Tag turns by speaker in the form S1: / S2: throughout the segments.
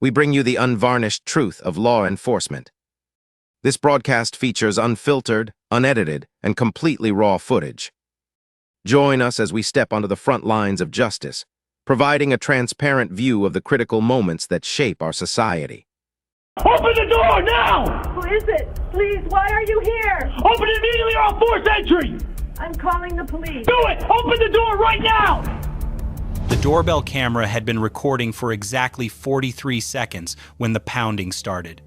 S1: we bring you the unvarnished truth of law enforcement. This broadcast features unfiltered, unedited, and completely raw footage. Join us as we step onto the front lines of justice, providing a transparent view of the critical moments that shape our society.
S2: Open the door now!
S3: Who is it? Please, why are you here?
S2: Open it immediately or I'll force entry!
S3: I'm calling the police.
S2: Do it! Open the door right now!
S4: The doorbell camera had been recording for exactly 43 seconds when the pounding started.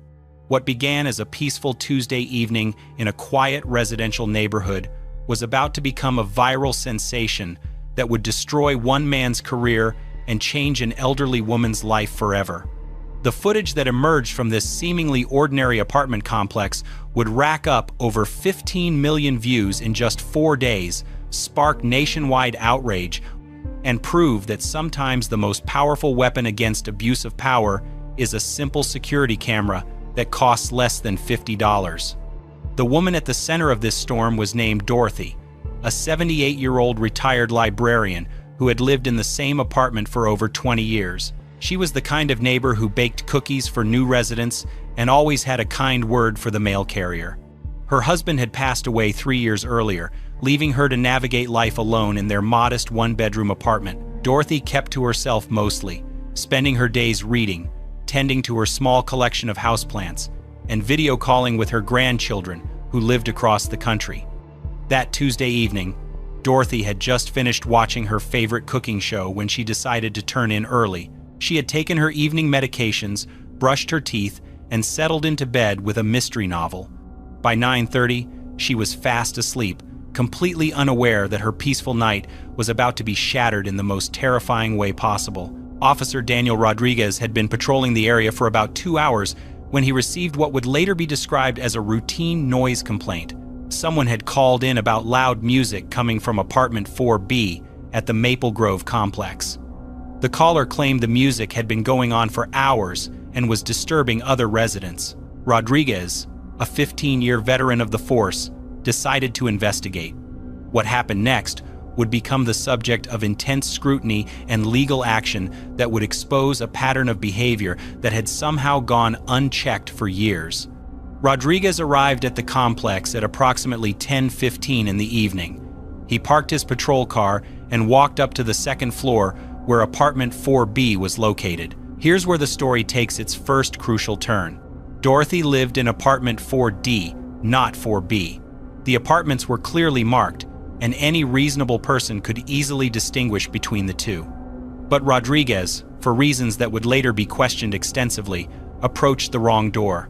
S4: What began as a peaceful Tuesday evening in a quiet residential neighborhood was about to become a viral sensation that would destroy one man's career and change an elderly woman's life forever. The footage that emerged from this seemingly ordinary apartment complex would rack up over 15 million views in just 4 days, spark nationwide outrage, and prove that sometimes the most powerful weapon against abuse of power is a simple security camera that costs less than $50. The woman at the center of this storm was named Dorothy, a 78-year-old retired librarian who had lived in the same apartment for over 20 years. She was the kind of neighbor who baked cookies for new residents and always had a kind word for the mail carrier. Her husband had passed away 3 years earlier, leaving her to navigate life alone in their modest one-bedroom apartment. Dorothy kept to herself mostly, spending her days reading, tending to her small collection of houseplants, and video calling with her grandchildren who lived across the country. That Tuesday evening, Dorothy had just finished watching her favorite cooking show when she decided to turn in early. She had taken her evening medications, brushed her teeth, and settled into bed with a mystery novel. By 9:30, she was fast asleep, completely unaware that her peaceful night was about to be shattered in the most terrifying way possible. Officer Daniel Rodriguez had been patrolling the area for about 2 hours when he received what would later be described as a routine noise complaint. Someone had called in about loud music coming from apartment 4B at the Maple Grove complex. The caller claimed the music had been going on for hours and was disturbing other residents. Rodriguez, a 15-year veteran of the force, decided to investigate. What happened next would become the subject of intense scrutiny and legal action that would expose a pattern of behavior that had somehow gone unchecked for years. Rodriguez arrived at the complex at approximately 10:15 in the evening. He parked his patrol car and walked up to the second floor where apartment 4B was located. Here's where the story takes its first crucial turn. Dorothy lived in apartment 4D, not 4B. The apartments were clearly marked, and any reasonable person could easily distinguish between the two. But Rodriguez, for reasons that would later be questioned extensively, approached the wrong door.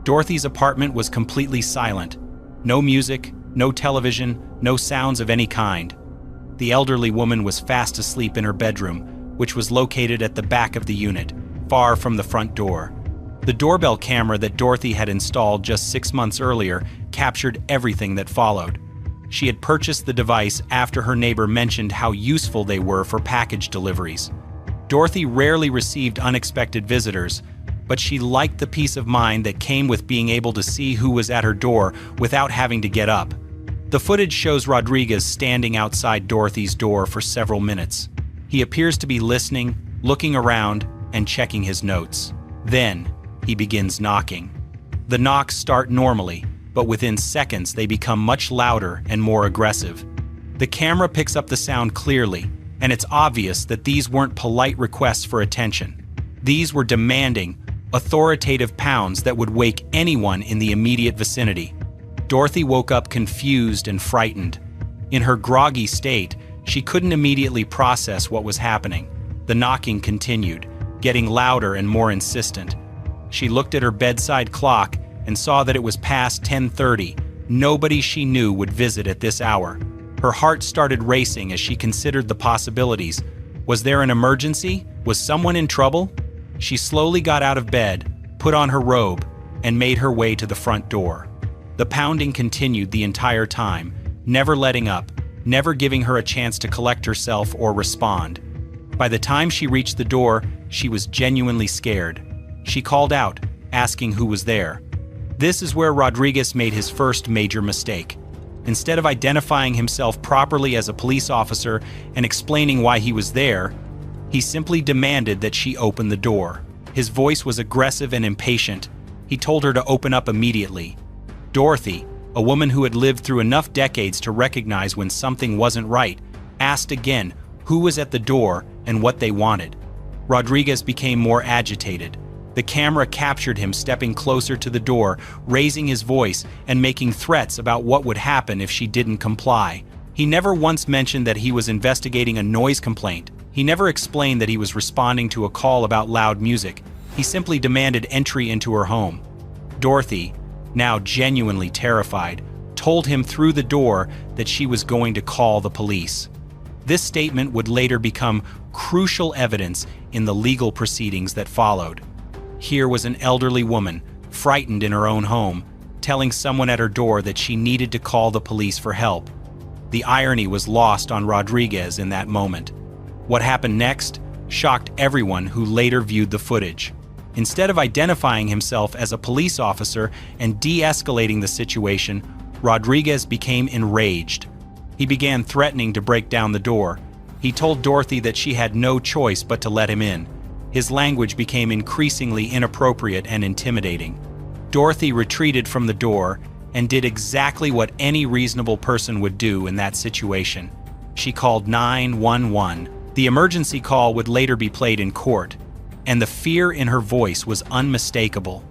S4: Dorothy's apartment was completely silent. No music, no television, no sounds of any kind. The elderly woman was fast asleep in her bedroom, which was located at the back of the unit, far from the front door. The doorbell camera that Dorothy had installed just 6 months earlier captured everything that followed. She had purchased the device after her neighbor mentioned how useful they were for package deliveries. Dorothy rarely received unexpected visitors, but she liked the peace of mind that came with being able to see who was at her door without having to get up. The footage shows Rodriguez standing outside Dorothy's door for several minutes. He appears to be listening, looking around, and checking his notes. Then, he begins knocking. The knocks start normally, but within seconds they become much louder and more aggressive. The camera picks up the sound clearly, and it's obvious that these weren't polite requests for attention. These were demanding, authoritative pounds that would wake anyone in the immediate vicinity. Dorothy woke up confused and frightened. In her groggy state, she couldn't immediately process what was happening. The knocking continued, getting louder and more insistent. She looked at her bedside clock and saw that it was past 10:30. Nobody she knew would visit at this hour. Her heart started racing as she considered the possibilities. Was there an emergency? Was someone in trouble? She slowly got out of bed, put on her robe, and made her way to the front door. The pounding continued the entire time, never letting up, never giving her a chance to collect herself or respond. By the time she reached the door, she was genuinely scared. She called out, asking who was there. This is where Rodriguez made his first major mistake. Instead of identifying himself properly as a police officer and explaining why he was there, he simply demanded that she open the door. His voice was aggressive and impatient. He told her to open up immediately. Dorothy, a woman who had lived through enough decades to recognize when something wasn't right, asked again who was at the door and what they wanted. Rodriguez became more agitated. The camera captured him stepping closer to the door, raising his voice and making threats about what would happen if she didn't comply. He never once mentioned that he was investigating a noise complaint. He never explained that he was responding to a call about loud music. He simply demanded entry into her home. Dorothy, now genuinely terrified, told him through the door that she was going to call the police. This statement would later become crucial evidence in the legal proceedings that followed. Here was an elderly woman, frightened in her own home, telling someone at her door that she needed to call the police for help. The irony was lost on Rodriguez in that moment. What happened next shocked everyone who later viewed the footage. Instead of identifying himself as a police officer and de-escalating the situation, Rodriguez became enraged. He began threatening to break down the door. He told Dorothy that she had no choice but to let him in. His language became increasingly inappropriate and intimidating. Dorothy retreated from the door and did exactly what any reasonable person would do in that situation. She called 911. The emergency call would later be played in court, and the fear in her voice was unmistakable.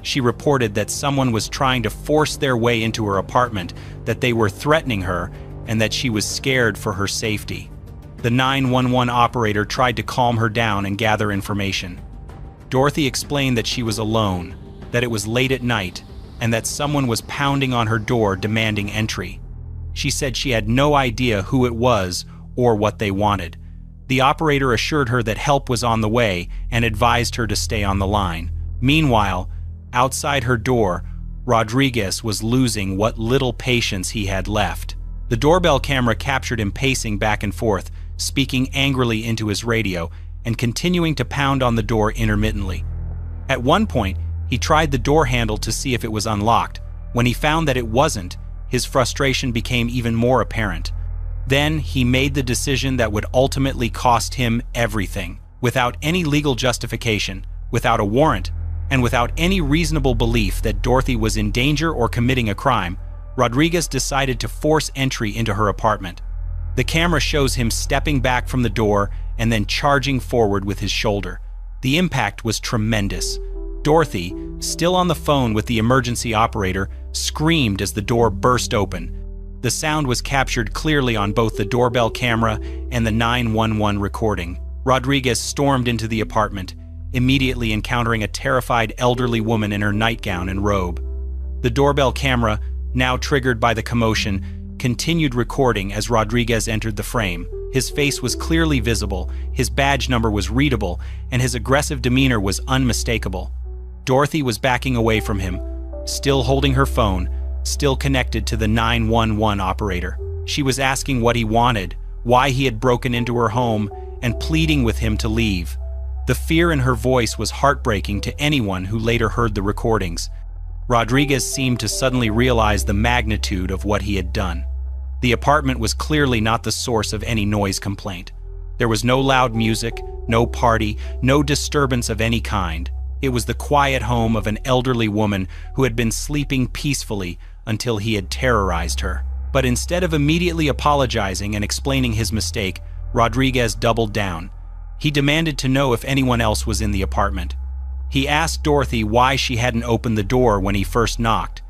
S4: She reported that someone was trying to force their way into her apartment, that they were threatening her, and that she was scared for her safety. The 911 operator tried to calm her down and gather information. Dorothy explained that she was alone, that it was late at night, and that someone was pounding on her door demanding entry. She said she had no idea who it was or what they wanted. The operator assured her that help was on the way and advised her to stay on the line. Meanwhile, outside her door, Rodriguez was losing what little patience he had left. The doorbell camera captured him pacing back and forth, speaking angrily into his radio and continuing to pound on the door intermittently. At one point, he tried the door handle to see if it was unlocked. When he found that it wasn't, his frustration became even more apparent. Then he made the decision that would ultimately cost him everything. Without any legal justification, without a warrant, and without any reasonable belief that Dorothy was in danger or committing a crime, Rodriguez decided to force entry into her apartment. The camera shows him stepping back from the door and then charging forward with his shoulder. The impact was tremendous. Dorothy, still on the phone with the emergency operator, screamed as the door burst open. The sound was captured clearly on both the doorbell camera and the 911 recording. Rodriguez stormed into the apartment, immediately encountering a terrified elderly woman in her nightgown and robe. The doorbell camera, now triggered by the commotion, continued recording as Rodriguez entered the frame. His face was clearly visible, his badge number was readable, and his aggressive demeanor was unmistakable. Dorothy was backing away from him, still holding her phone, still connected to the 911 operator. She was asking what he wanted, why he had broken into her home, and pleading with him to leave. The fear in her voice was heartbreaking to anyone who later heard the recordings. Rodriguez seemed to suddenly realize the magnitude of what he had done. The apartment was clearly not the source of any noise complaint. There was no loud music, no party, no disturbance of any kind. It was the quiet home of an elderly woman who had been sleeping peacefully until he had terrorized her. But instead of immediately apologizing and explaining his mistake, Rodriguez doubled down. He demanded to know if anyone else was in the apartment. He asked Dorothy why she hadn't opened the door when he first knocked.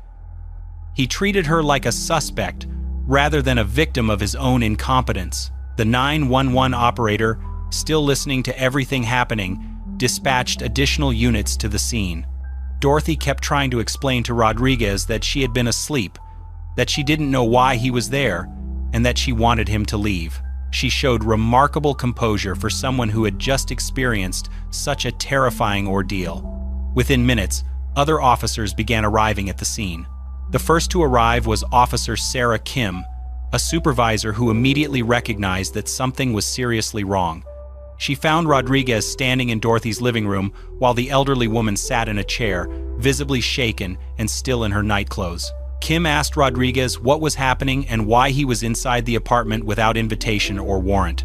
S4: He treated her like a suspect rather than a victim of his own incompetence. The 911 operator, still listening to everything happening, dispatched additional units to the scene. Dorothy kept trying to explain to Rodriguez that she had been asleep, that she didn't know why he was there, and that she wanted him to leave. She showed remarkable composure for someone who had just experienced such a terrifying ordeal. Within minutes, other officers began arriving at the scene. The first to arrive was Officer Sarah Kim, a supervisor who immediately recognized that something was seriously wrong. She found Rodriguez standing in Dorothy's living room while the elderly woman sat in a chair, visibly shaken and still in her nightclothes. Kim asked Rodriguez what was happening and why he was inside the apartment without invitation or warrant.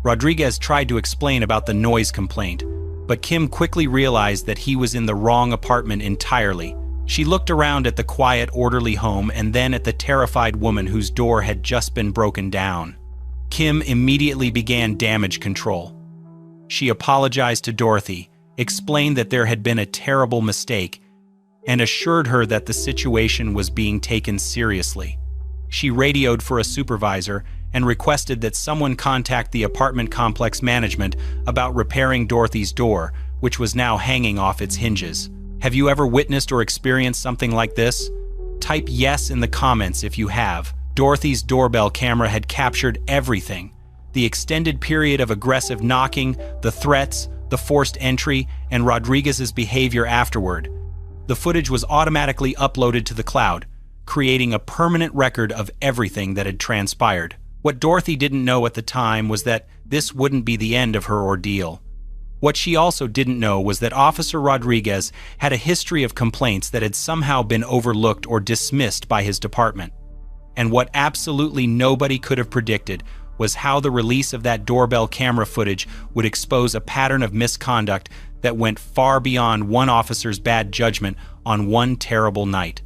S4: Rodriguez tried to explain about the noise complaint, But Kim quickly realized that he was in the wrong apartment entirely. She looked around at the quiet, orderly home and then at the terrified woman whose door had just been broken down. Kim immediately began damage control. She apologized to Dorothy, explained that there had been a terrible mistake, and assured her that the situation was being taken seriously. She radioed for a supervisor and requested that someone contact the apartment complex management about repairing Dorothy's door, which was now hanging off its hinges. Have you ever witnessed or experienced something like this? Type yes in the comments if you have. Dorothy's doorbell camera had captured everything. The extended period of aggressive knocking, the threats, the forced entry, and Rodriguez's behavior afterward. The footage was automatically uploaded to the cloud, creating a permanent record of everything that had transpired. What Dorothy didn't know at the time was that this wouldn't be the end of her ordeal. What she also didn't know was that Officer Rodriguez had a history of complaints that had somehow been overlooked or dismissed by his department. And what absolutely nobody could have predicted was how the release of that doorbell camera footage would expose a pattern of misconduct that went far beyond one officer's bad judgment on one terrible night.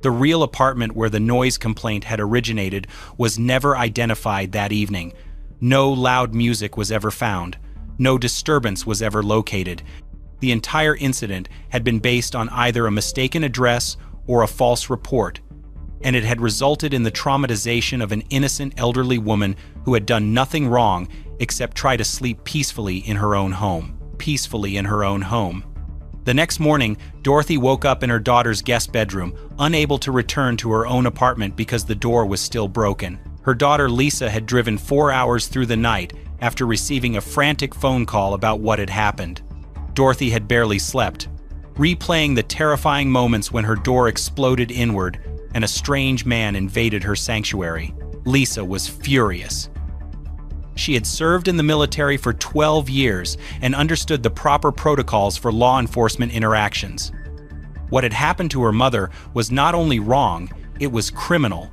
S4: The real apartment where the noise complaint had originated was never identified that evening. No loud music was ever found. No disturbance was ever located. The entire incident had been based on either a mistaken address or a false report, and it had resulted in the traumatization of an innocent elderly woman who had done nothing wrong except try to sleep peacefully in her own home. The next morning, Dorothy woke up in her daughter's guest bedroom, unable to return to her own apartment because the door was still broken. Her daughter Lisa had driven 4 hours through the night after receiving a frantic phone call about what had happened. Dorothy had barely slept, replaying the terrifying moments when her door exploded inward and a strange man invaded her sanctuary. Lisa was furious. She had served in the military for 12 years and understood the proper protocols for law enforcement interactions. What had happened to her mother was not only wrong, it was criminal.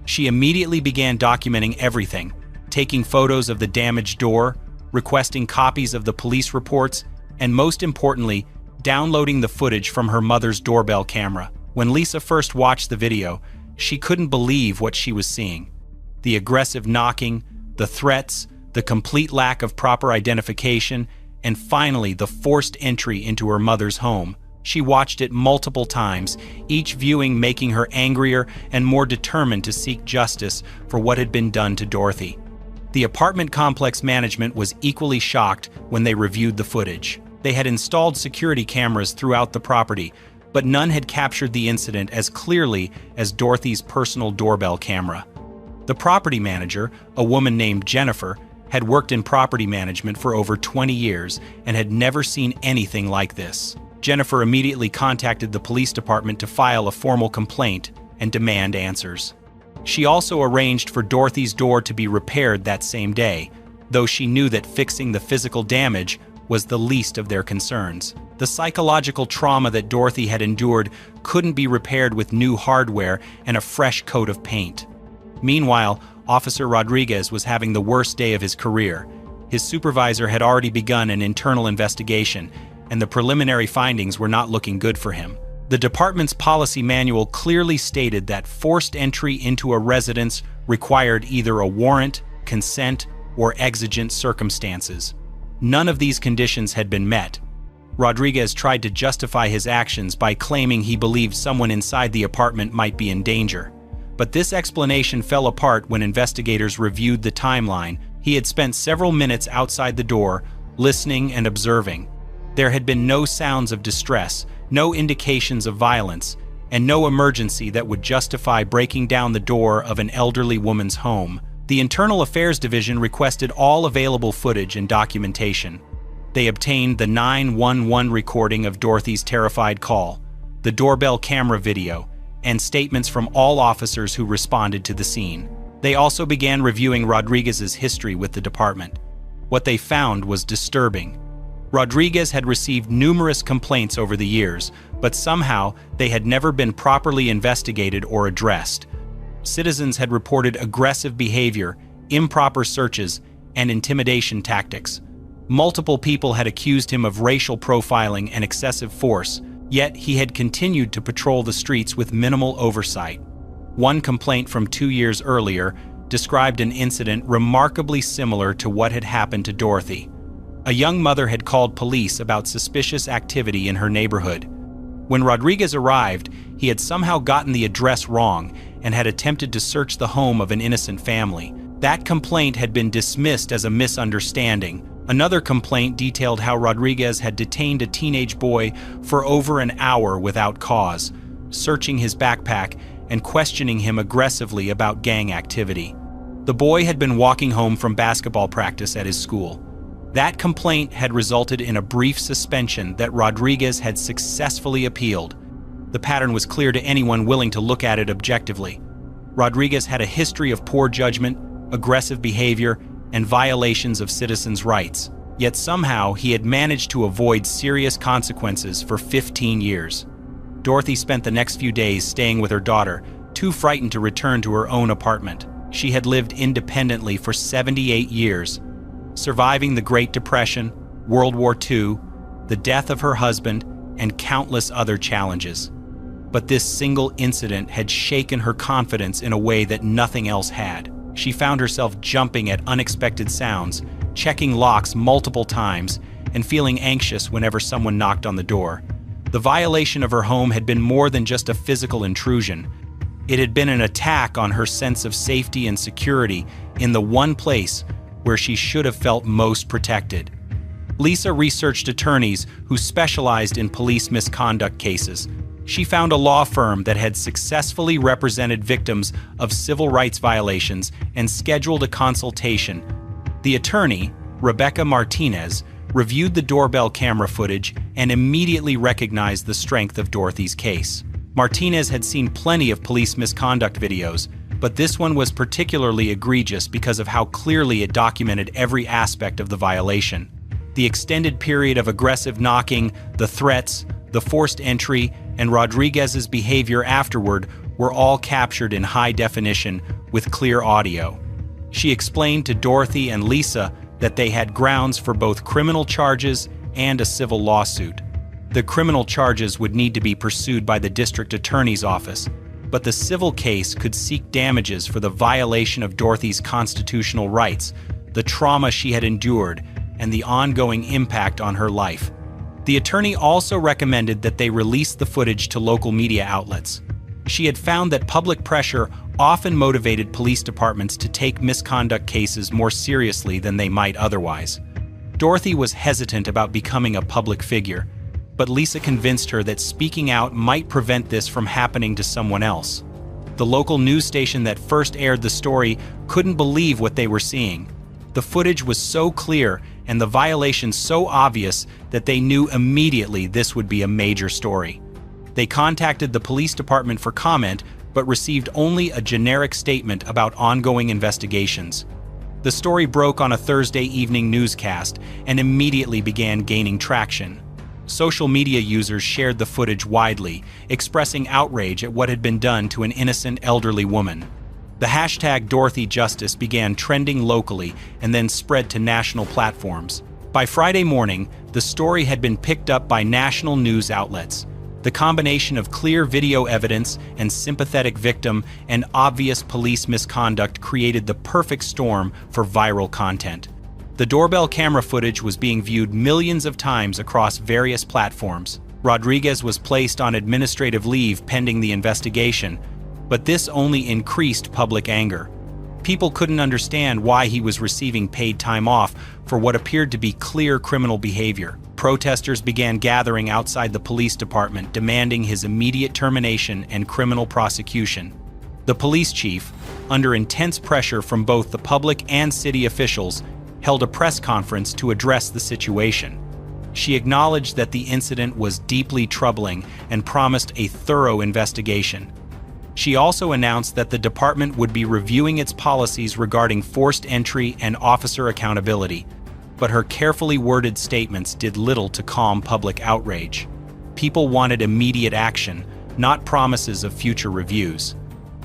S4: She immediately began documenting everything, taking photos of the damaged door, requesting copies of the police reports, and most importantly, downloading the footage from her mother's doorbell camera. When Lisa first watched the video, she couldn't believe what she was seeing. The aggressive knocking, the threats, the complete lack of proper identification, and finally the forced entry into her mother's home. She watched it multiple times, each viewing making her angrier and more determined to seek justice for what had been done to Dorothy. The apartment complex management was equally shocked when they reviewed the footage. They had installed security cameras throughout the property, but none had captured the incident as clearly as Dorothy's personal doorbell camera. The property manager, a woman named Jennifer, had worked in property management for over 20 years and had never seen anything like this. Jennifer immediately contacted the police department to file a formal complaint and demand answers. She also arranged for Dorothy's door to be repaired that same day, though she knew that fixing the physical damage was the least of their concerns. The psychological trauma that Dorothy had endured couldn't be repaired with new hardware and a fresh coat of paint. Meanwhile, Officer Rodriguez was having the worst day of his career. His supervisor had already begun an internal investigation, and the preliminary findings were not looking good for him. The department's policy manual clearly stated that forced entry into a residence required either a warrant, consent, or exigent circumstances. None of these conditions had been met. Rodriguez tried to justify his actions by claiming he believed someone inside the apartment might be in danger. But this explanation fell apart when investigators reviewed the timeline. He had spent several minutes outside the door, listening and observing. There had been no sounds of distress, no indications of violence, and no emergency that would justify breaking down the door of an elderly woman's home. The Internal Affairs Division requested all available footage and documentation. They obtained the 911 recording of Dorothy's terrified call, the doorbell camera video, and statements from all officers who responded to the scene. They also began reviewing Rodriguez's history with the department. What they found was disturbing. Rodriguez had received numerous complaints over the years, but somehow they had never been properly investigated or addressed. Citizens had reported aggressive behavior, improper searches, and intimidation tactics. Multiple people had accused him of racial profiling and excessive force, yet he had continued to patrol the streets with minimal oversight. One complaint from 2 years earlier described an incident remarkably similar to what had happened to Dorothy. A young mother had called police about suspicious activity in her neighborhood. When Rodriguez arrived, he had somehow gotten the address wrong and had attempted to search the home of an innocent family. That complaint had been dismissed as a misunderstanding. Another complaint detailed how Rodriguez had detained a teenage boy for over an hour without cause, searching his backpack and questioning him aggressively about gang activity. The boy had been walking home from basketball practice at his school. That complaint had resulted in a brief suspension that Rodriguez had successfully appealed. The pattern was clear to anyone willing to look at it objectively. Rodriguez had a history of poor judgment, aggressive behavior, and violations of citizens' rights. Yet somehow he had managed to avoid serious consequences for 15 years. Dorothy spent the next few days staying with her daughter, too frightened to return to her own apartment. She had lived independently for 78 years, surviving the Great Depression, World War II, the death of her husband, and countless other challenges. But this single incident had shaken her confidence in a way that nothing else had. She found herself jumping at unexpected sounds, checking locks multiple times, and feeling anxious whenever someone knocked on the door. The violation of her home had been more than just a physical intrusion. It had been an attack on her sense of safety and security in the one place where she should have felt most protected. Lisa researched attorneys who specialized in police misconduct cases. She found a law firm that had successfully represented victims of civil rights violations and scheduled a consultation. The attorney, Rebecca Martinez, reviewed the doorbell camera footage and immediately recognized the strength of Dorothy's case. Martinez had seen plenty of police misconduct videos, but this one was particularly egregious because of how clearly it documented every aspect of the violation. The extended period of aggressive knocking, the threats, the forced entry, and Rodriguez's behavior afterward were all captured in high definition with clear audio. She explained to Dorothy and Lisa that they had grounds for both criminal charges and a civil lawsuit. The criminal charges would need to be pursued by the district attorney's office, but the civil case could seek damages for the violation of Dorothy's constitutional rights, the trauma she had endured, and the ongoing impact on her life. The attorney also recommended that they release the footage to local media outlets. She had found that public pressure often motivated police departments to take misconduct cases more seriously than they might otherwise. Dorothy was hesitant about becoming a public figure, but Lisa convinced her that speaking out might prevent this from happening to someone else. The local news station that first aired the story couldn't believe what they were seeing. The footage was so clear and the violation so obvious that they knew immediately this would be a major story. They contacted the police department for comment, but received only a generic statement about ongoing investigations. The story broke on a Thursday evening newscast and immediately began gaining traction. Social media users shared the footage widely, expressing outrage at what had been done to an innocent elderly woman. The hashtag #DorothyJustice began trending locally and then spread to national platforms. By Friday morning, the story had been picked up by national news outlets. The combination of clear video evidence and sympathetic victim and obvious police misconduct created the perfect storm for viral content. The doorbell camera footage was being viewed millions of times across various platforms. Rodriguez was placed on administrative leave pending the investigation, but this only increased public anger. People couldn't understand why he was receiving paid time off for what appeared to be clear criminal behavior. Protesters began gathering outside the police department, demanding his immediate termination and criminal prosecution. The police chief, under intense pressure from both the public and city officials, held a press conference to address the situation. She acknowledged that the incident was deeply troubling and promised a thorough investigation. She also announced that the department would be reviewing its policies regarding forced entry and officer accountability, but her carefully worded statements did little to calm public outrage. People wanted immediate action, not promises of future reviews.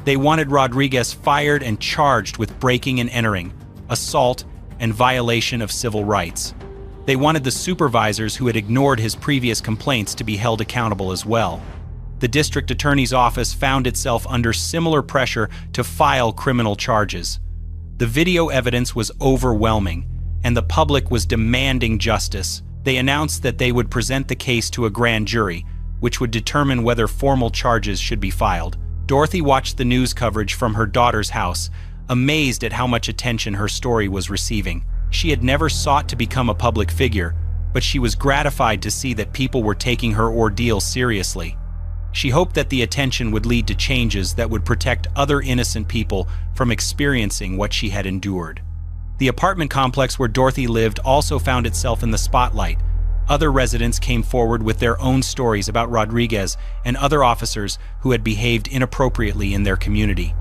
S4: They wanted Rodriguez fired and charged with breaking and entering, assault, and violation of civil rights. They wanted the supervisors who had ignored his previous complaints to be held accountable as well. The district attorney's office found itself under similar pressure to file criminal charges. The video evidence was overwhelming, and the public was demanding justice. They announced that they would present the case to a grand jury, which would determine whether formal charges should be filed. Dorothy watched the news coverage from her daughter's house, amazed at how much attention her story was receiving. She had never sought to become a public figure, but she was gratified to see that people were taking her ordeal seriously. She hoped that the attention would lead to changes that would protect other innocent people from experiencing what she had endured. The apartment complex where Dorothy lived also found itself in the spotlight. Other residents came forward with their own stories about Rodriguez and other officers who had behaved inappropriately in their community.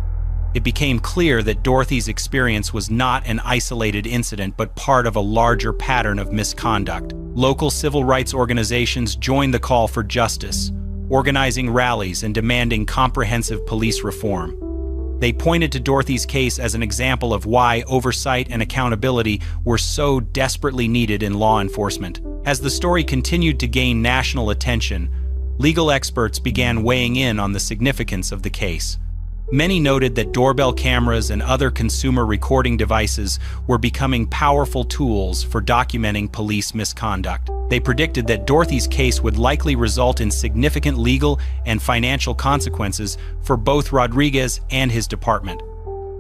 S4: It became clear that Dorothy's experience was not an isolated incident but part of a larger pattern of misconduct. Local civil rights organizations joined the call for justice, organizing rallies and demanding comprehensive police reform. They pointed to Dorothy's case as an example of why oversight and accountability were so desperately needed in law enforcement. As the story continued to gain national attention, legal experts began weighing in on the significance of the case. Many noted that doorbell cameras and other consumer recording devices were becoming powerful tools for documenting police misconduct. They predicted that Dorothy's case would likely result in significant legal and financial consequences for both Rodriguez and his department.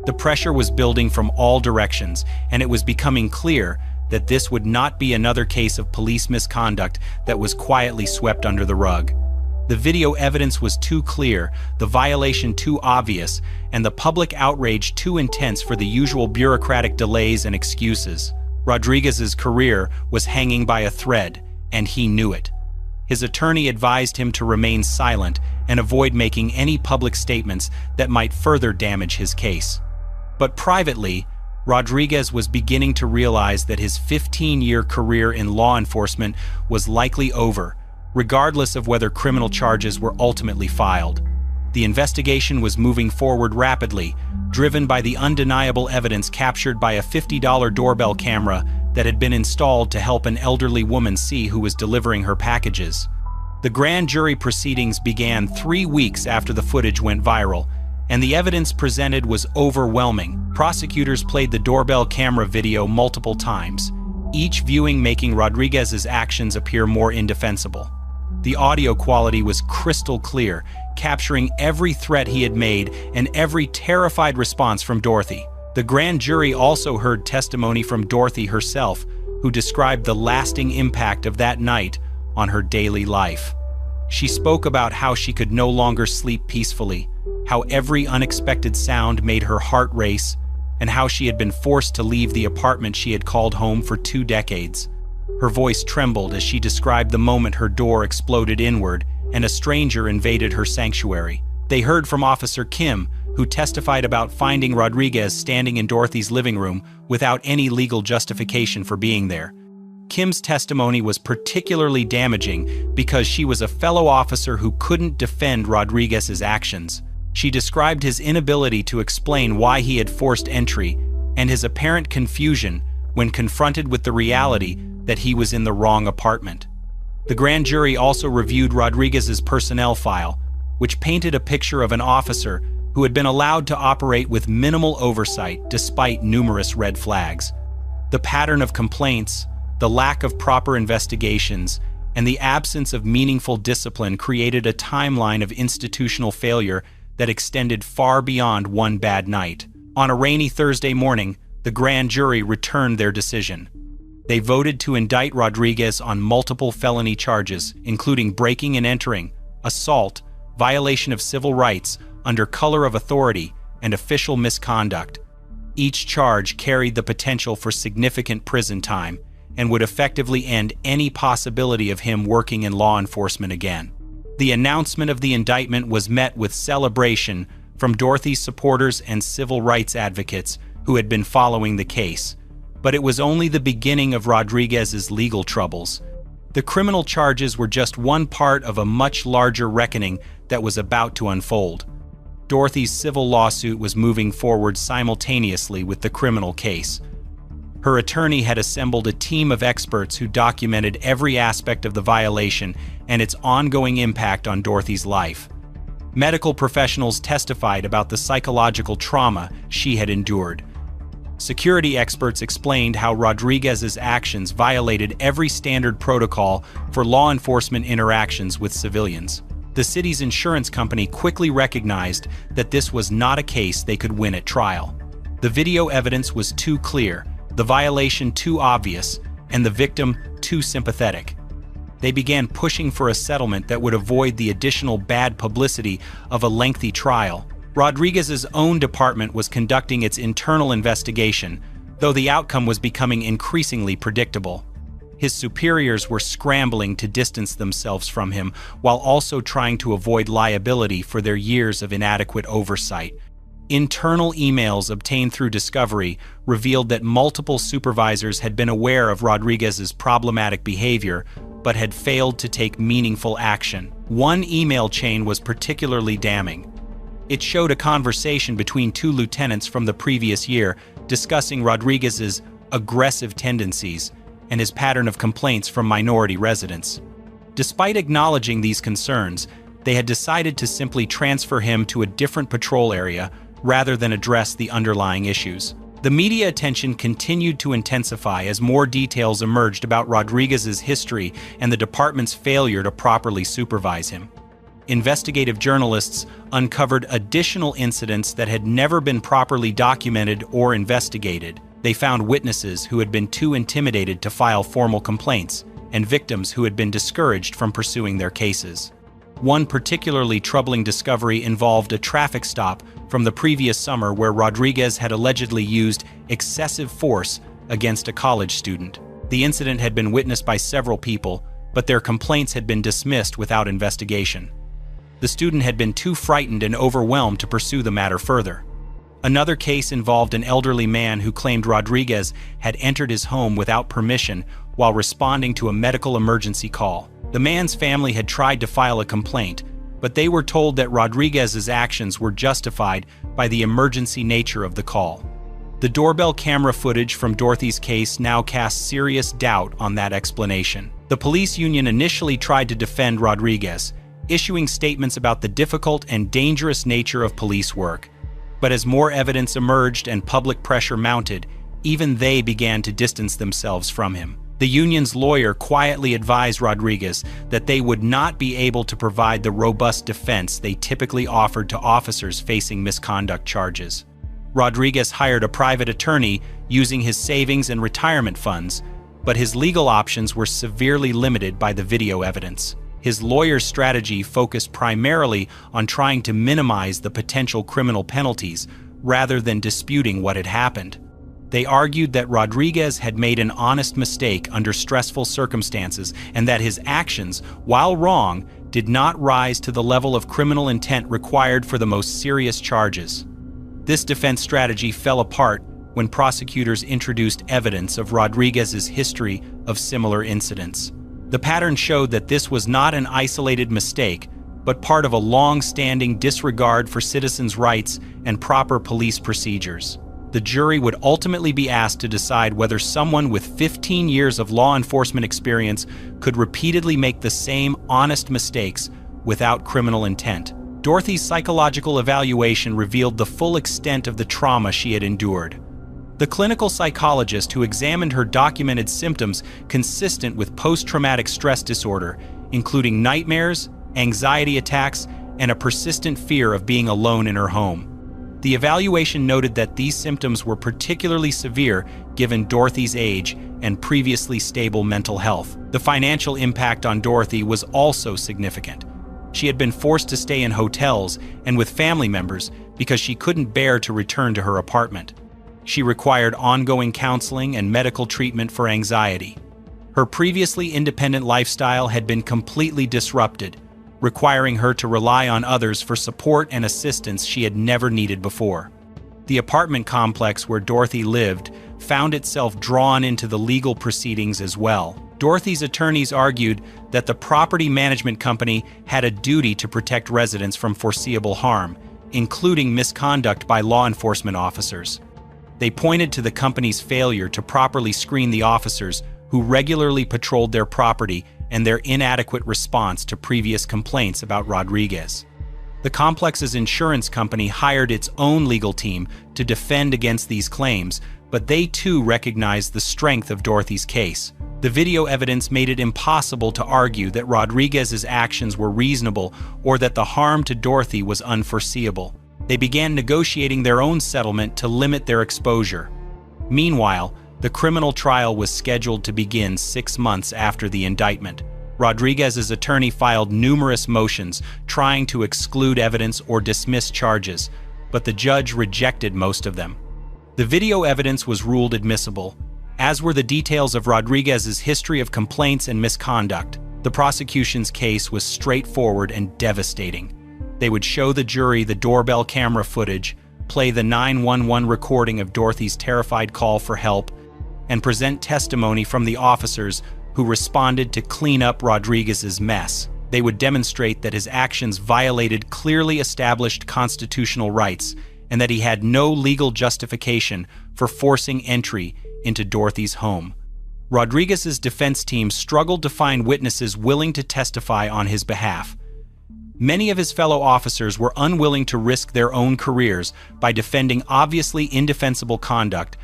S4: The pressure was building from all directions, and it was becoming clear that this would not be another case of police misconduct that was quietly swept under the rug. The video evidence was too clear, the violation too obvious, and the public outrage too intense for the usual bureaucratic delays and excuses. Rodriguez's career was hanging by a thread, and he knew it. His attorney advised him to remain silent and avoid making any public statements that might further damage his case. But privately, Rodriguez was beginning to realize that his 15-year career in law enforcement was likely over, regardless of whether criminal charges were ultimately filed. The investigation was moving forward rapidly, driven by the undeniable evidence captured by a $50 doorbell camera that had been installed to help an elderly woman see who was delivering her packages. The grand jury proceedings began 3 weeks after the footage went viral, and the evidence presented was overwhelming. Prosecutors played the doorbell camera video multiple times, each viewing making Rodriguez's actions appear more indefensible. The audio quality was crystal clear, capturing every threat he had made and every terrified response from Dorothy. The grand jury also heard testimony from Dorothy herself, who described the lasting impact of that night on her daily life. She spoke about how she could no longer sleep peacefully, how every unexpected sound made her heart race, and how she had been forced to leave the apartment she had called home for 2 decades. Her voice trembled as she described the moment her door exploded inward and a stranger invaded her sanctuary. They heard from Officer Kim, who testified about finding Rodriguez standing in Dorothy's living room without any legal justification for being there. Kim's testimony was particularly damaging because she was a fellow officer who couldn't defend Rodriguez's actions. She described his inability to explain why he had forced entry and his apparent confusion when confronted with the reality that he was in the wrong apartment. The grand jury also reviewed Rodriguez's personnel file, which painted a picture of an officer who had been allowed to operate with minimal oversight despite numerous red flags. The pattern of complaints, the lack of proper investigations, and the absence of meaningful discipline created a timeline of institutional failure that extended far beyond one bad night. On a rainy Thursday morning, the grand jury returned their decision. They voted to indict Rodriguez on multiple felony charges, including breaking and entering, assault, violation of civil rights under color of authority, and official misconduct. Each charge carried the potential for significant prison time and would effectively end any possibility of him working in law enforcement again. The announcement of the indictment was met with celebration from Dorothy's supporters and civil rights advocates who had been following the case. But it was only the beginning of Rodriguez's legal troubles. The criminal charges were just one part of a much larger reckoning that was about to unfold. Dorothy's civil lawsuit was moving forward simultaneously with the criminal case. Her attorney had assembled a team of experts who documented every aspect of the violation and its ongoing impact on Dorothy's life. Medical professionals testified about the psychological trauma she had endured. Security experts explained how Rodriguez's actions violated every standard protocol for law enforcement interactions with civilians. The city's insurance company quickly recognized that this was not a case they could win at trial. The video evidence was too clear, the violation too obvious, and the victim too sympathetic. They began pushing for a settlement that would avoid the additional bad publicity of a lengthy trial. Rodriguez's own department was conducting its internal investigation, though the outcome was becoming increasingly predictable. His superiors were scrambling to distance themselves from him while also trying to avoid liability for their years of inadequate oversight. Internal emails obtained through discovery revealed that multiple supervisors had been aware of Rodriguez's problematic behavior, but had failed to take meaningful action. One email chain was particularly damning. It showed a conversation between two lieutenants from the previous year discussing Rodriguez's aggressive tendencies and his pattern of complaints from minority residents. Despite acknowledging these concerns, they had decided to simply transfer him to a different patrol area rather than address the underlying issues. The media attention continued to intensify as more details emerged about Rodriguez's history and the department's failure to properly supervise him. Investigative journalists uncovered additional incidents that had never been properly documented or investigated. They found witnesses who had been too intimidated to file formal complaints, and victims who had been discouraged from pursuing their cases. One particularly troubling discovery involved a traffic stop from the previous summer where Rodriguez had allegedly used excessive force against a college student. The incident had been witnessed by several people, but their complaints had been dismissed without investigation. The student had been too frightened and overwhelmed to pursue the matter further. Another case involved an elderly man who claimed Rodriguez had entered his home without permission while responding to a medical emergency call. The man's family had tried to file a complaint, but they were told that Rodriguez's actions were justified by the emergency nature of the call. The doorbell camera footage from Dorothy's case now casts serious doubt on that explanation. The police union initially tried to defend Rodriguez, issuing statements about the difficult and dangerous nature of police work. But as more evidence emerged and public pressure mounted, even they began to distance themselves from him. The union's lawyer quietly advised Rodriguez that they would not be able to provide the robust defense they typically offered to officers facing misconduct charges. Rodriguez hired a private attorney using his savings and retirement funds, but his legal options were severely limited by the video evidence. His lawyer's strategy focused primarily on trying to minimize the potential criminal penalties rather than disputing what had happened. They argued that Rodriguez had made an honest mistake under stressful circumstances and that his actions, while wrong, did not rise to the level of criminal intent required for the most serious charges. This defense strategy fell apart when prosecutors introduced evidence of Rodriguez's history of similar incidents. The pattern showed that this was not an isolated mistake, but part of a long-standing disregard for citizens' rights and proper police procedures. The jury would ultimately be asked to decide whether someone with 15 years of law enforcement experience could repeatedly make the same honest mistakes without criminal intent. Dorothy's psychological evaluation revealed the full extent of the trauma she had endured. The clinical psychologist who examined her documented symptoms consistent with post-traumatic stress disorder, including nightmares, anxiety attacks, and a persistent fear of being alone in her home. The evaluation noted that these symptoms were particularly severe given Dorothy's age and previously stable mental health. The financial impact on Dorothy was also significant. She had been forced to stay in hotels and with family members because she couldn't bear to return to her apartment. She required ongoing counseling and medical treatment for anxiety. Her previously independent lifestyle had been completely disrupted, requiring her to rely on others for support and assistance she had never needed before. The apartment complex where Dorothy lived found itself drawn into the legal proceedings as well. Dorothy's attorneys argued that the property management company had a duty to protect residents from foreseeable harm, including misconduct by law enforcement officers. They pointed to the company's failure to properly screen the officers who regularly patrolled their property and their inadequate response to previous complaints about Rodriguez. The complex's insurance company hired its own legal team to defend against these claims, but they too recognized the strength of Dorothy's case. The video evidence made it impossible to argue that Rodriguez's actions were reasonable or that the harm to Dorothy was unforeseeable. They began negotiating their own settlement to limit their exposure. Meanwhile, the criminal trial was scheduled to begin 6 months after the indictment. Rodriguez's attorney filed numerous motions trying to exclude evidence or dismiss charges, but the judge rejected most of them. The video evidence was ruled admissible, as were the details of Rodriguez's history of complaints and misconduct. The prosecution's case was straightforward and devastating. They would show the jury the doorbell camera footage, play the 911 recording of Dorothy's terrified call for help, and present testimony from the officers who responded to clean up Rodriguez's mess. They would demonstrate that his actions violated clearly established constitutional rights and that he had no legal justification for forcing entry into Dorothy's home. Rodriguez's defense team struggled to find witnesses willing to testify on his behalf. Many of his fellow officers were unwilling to risk their own careers by defending obviously indefensible conduct.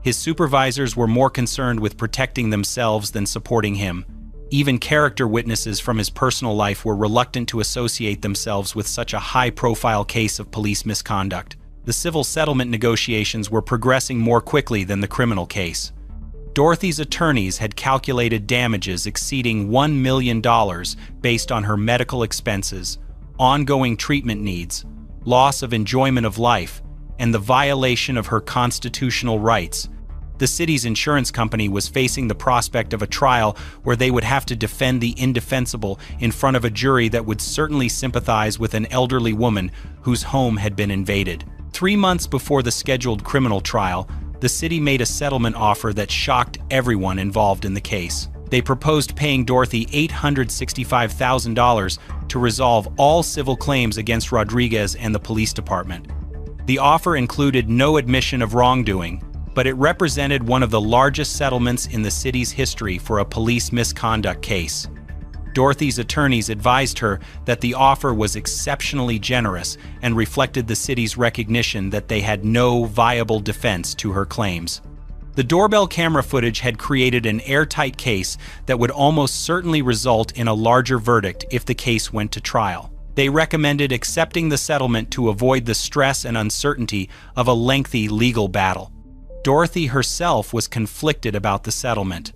S4: His supervisors were more concerned with protecting themselves than supporting him. Even character witnesses from his personal life were reluctant to associate themselves with such a high-profile case of police misconduct. The civil settlement negotiations were progressing more quickly than the criminal case. Dorothy's attorneys had calculated damages exceeding $1 million based on her medical expenses, ongoing treatment needs, loss of enjoyment of life, and the violation of her constitutional rights. The city's insurance company was facing the prospect of a trial where they would have to defend the indefensible in front of a jury that would certainly sympathize with an elderly woman whose home had been invaded. 3 months before the scheduled criminal trial, the city made a settlement offer that shocked everyone involved in the case. They proposed paying Dorothy $865,000 to resolve all civil claims against Rodriguez and the police department. The offer included no admission of wrongdoing, but it represented one of the largest settlements in the city's history for a police misconduct case. Dorothy's attorneys advised her that the offer was exceptionally generous and reflected the city's recognition that they had no viable defense to her claims. The doorbell camera footage had created an airtight case that would almost certainly result in a larger verdict if the case went to trial. They recommended accepting the settlement to avoid the stress and uncertainty of a lengthy legal battle. Dorothy herself was conflicted about the settlement.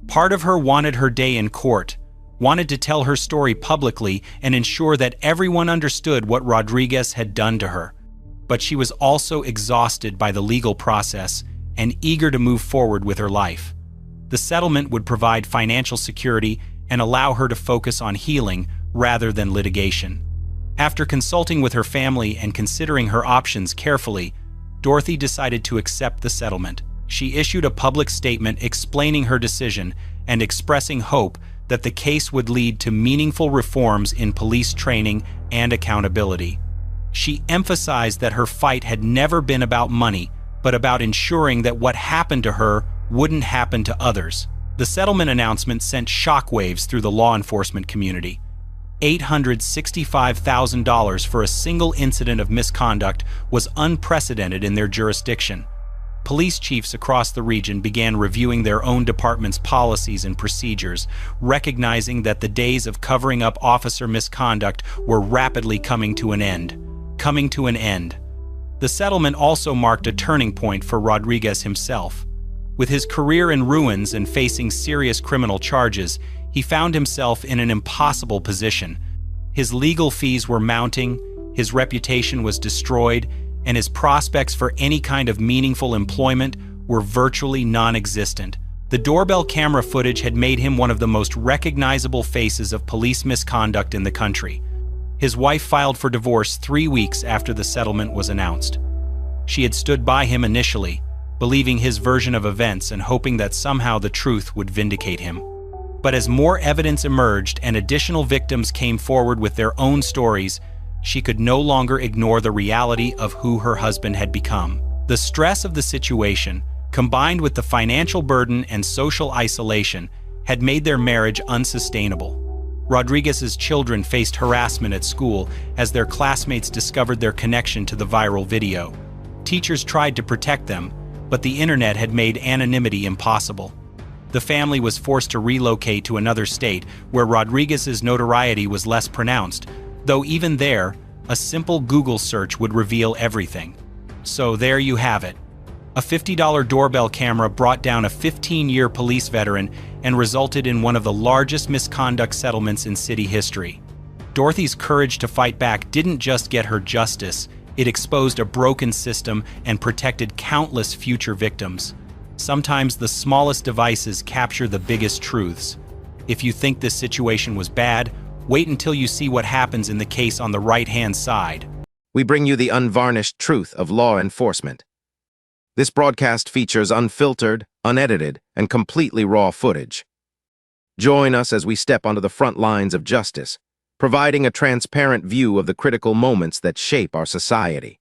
S4: Part of her wanted her day in court, wanted to tell her story publicly and ensure that everyone understood what Rodriguez had done to her. But she was also exhausted by the legal process and eager to move forward with her life. The settlement would provide financial security and allow her to focus on healing rather than litigation. After consulting with her family and considering her options carefully, Dorothy decided to accept the settlement. She issued a public statement explaining her decision and expressing hope that the case would lead to meaningful reforms in police training and accountability. She emphasized that her fight had never been about money, but about ensuring that what happened to her wouldn't happen to others. The settlement announcement sent shockwaves through the law enforcement community. $865,000 for a single incident of misconduct was unprecedented in their jurisdiction. Police chiefs across the region began reviewing their own department's policies and procedures, recognizing that the days of covering up officer misconduct were rapidly coming to an end. The settlement also marked a turning point for Rodriguez himself. With his career in ruins and facing serious criminal charges, he found himself in an impossible position. His legal fees were mounting, his reputation was destroyed, and his prospects for any kind of meaningful employment were virtually non-existent. The doorbell camera footage had made him one of the most recognizable faces of police misconduct in the country. His wife filed for divorce 3 weeks after the settlement was announced. She had stood by him initially, believing his version of events and hoping that somehow the truth would vindicate him. But as more evidence emerged and additional victims came forward with their own stories, she could no longer ignore the reality of who her husband had become. The stress of the situation, combined with the financial burden and social isolation, had made their marriage unsustainable. Rodriguez's children faced harassment at school as their classmates discovered their connection to the viral video. Teachers tried to protect them, but the internet had made anonymity impossible. The family was forced to relocate to another state where Rodriguez's notoriety was less pronounced, though even there, a simple Google search would reveal everything. So there you have it. A $50 doorbell camera brought down a 15-year police veteran and resulted in one of the largest misconduct settlements in city history. Dorothy's courage to fight back didn't just get her justice, it exposed a broken system and protected countless future victims. Sometimes the smallest devices capture the biggest truths. If you think this situation was bad, wait until you see what happens in the case on the right-hand side.
S1: We bring you the unvarnished truth of law enforcement. This broadcast features unfiltered, unedited, and completely raw footage. Join us as we step onto the front lines of justice, providing a transparent view of the critical moments that shape our society.